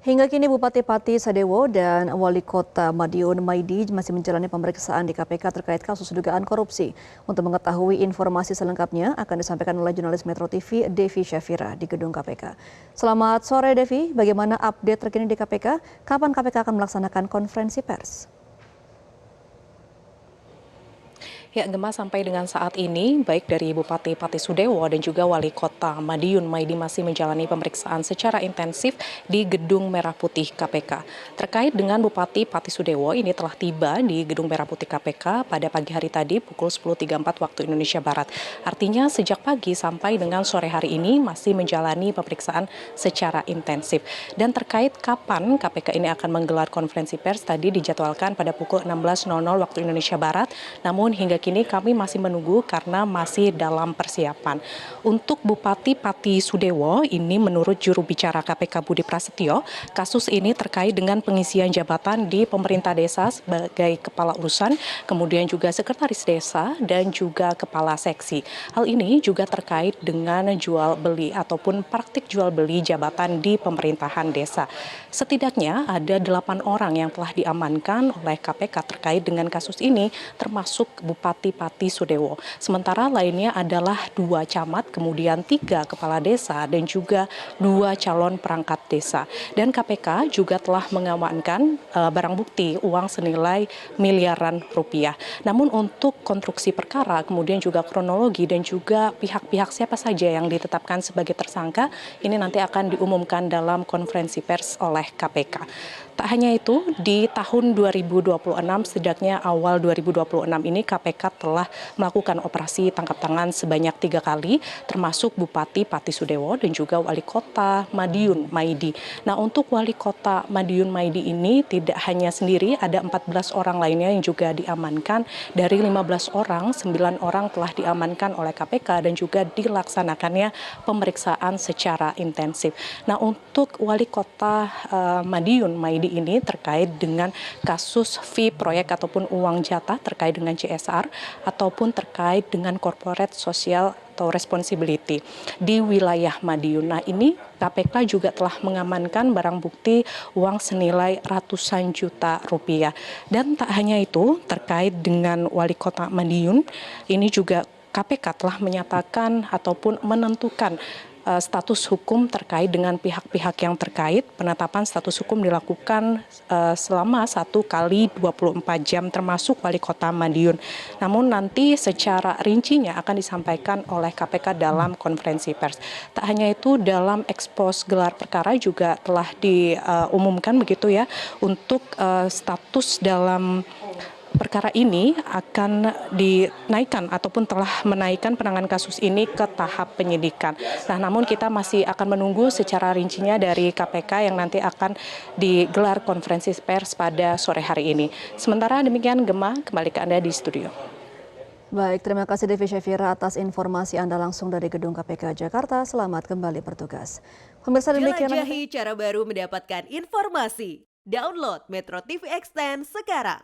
Hingga kini Bupati Pati Sadewo dan Wali Kota Madiun Maidi masih menjalani pemeriksaan di KPK terkait kasus dugaan korupsi. Untuk mengetahui informasi selengkapnya akan disampaikan oleh jurnalis Metro TV Devi Syafira di gedung KPK. Selamat sore Devi, bagaimana update terkini di KPK? Kapan KPK akan melaksanakan konferensi pers? Ya, Gemma, sampai dengan saat ini, baik dari Bupati Pati Sudewo dan juga Wali Kota Madiun Maidi masih menjalani pemeriksaan secara intensif di Gedung Merah Putih KPK. Terkait dengan Bupati Pati Sudewo, ini telah tiba di Gedung Merah Putih KPK pada pagi hari tadi pukul 10.34 waktu Indonesia Barat. Artinya sejak pagi sampai dengan sore hari ini masih menjalani pemeriksaan secara intensif. Dan terkait kapan KPK ini akan menggelar konferensi pers, tadi dijadwalkan pada pukul 16.00 waktu Indonesia Barat, namun hingga kini kami masih menunggu karena masih dalam persiapan. Untuk Bupati Pati Sudewo, ini menurut juru bicara KPK Budi Prasetyo, kasus ini terkait dengan pengisian jabatan di pemerintah desa sebagai kepala urusan, kemudian juga sekretaris desa dan juga kepala seksi. Hal ini juga terkait dengan jual beli ataupun praktik jual beli jabatan di pemerintahan desa. Setidaknya ada 8 orang yang telah diamankan oleh KPK terkait dengan kasus ini, termasuk Bupati Pati Sudewo. Sementara lainnya adalah 2 camat, kemudian 3 kepala desa dan juga 2 calon perangkat desa. Dan KPK juga telah mengamankan barang bukti uang senilai miliaran rupiah. Namun untuk konstruksi perkara, kemudian juga kronologi dan juga pihak-pihak siapa saja yang ditetapkan sebagai tersangka, ini nanti akan diumumkan dalam konferensi pers oleh KPK. Tak hanya itu, di tahun 2026, setidaknya awal 2026 ini KPK telah melakukan operasi tangkap tangan sebanyak 3 kali, termasuk Bupati Pati Sudewo dan juga Wali Kota Madiun Maidi. Nah, untuk Wali Kota Madiun Maidi ini tidak hanya sendiri, ada 14 orang lainnya yang juga diamankan. Dari 15 orang, 9 orang telah diamankan oleh KPK dan juga dilaksanakannya pemeriksaan secara intensif. Nah, untuk Wali Kota Madiun Maidi ini terkait dengan kasus fee proyek ataupun uang jatah terkait dengan CSR ataupun terkait dengan corporate social atau responsibility di wilayah Madiun. Nah, ini KPK juga telah mengamankan barang bukti uang senilai ratusan juta rupiah. Dan tak hanya itu, terkait dengan Wali Kota Madiun, ini juga KPK telah menyatakan ataupun menentukan status hukum terkait dengan pihak-pihak yang terkait. Penetapan status hukum dilakukan selama 1 kali 24 jam termasuk Wali Kota Madiun. Namun nanti secara rincinya akan disampaikan oleh KPK dalam konferensi pers. Tak hanya itu, dalam ekspos gelar perkara juga telah diumumkan begitu ya, untuk status dalam perkara ini akan dinaikkan ataupun telah menaikkan penanganan kasus ini ke tahap penyidikan. Nah, namun kita masih akan menunggu secara rincinya dari KPK yang nanti akan digelar konferensi pers pada sore hari ini. Sementara demikian, Gemma, kembali ke Anda di studio. Baik, terima kasih Devi Syafira atas informasi Anda langsung dari Gedung KPK Jakarta. Selamat kembali bertugas. Pemirsa, demikian jelajahi cara baru mendapatkan informasi. Download Metro TV Extend sekarang.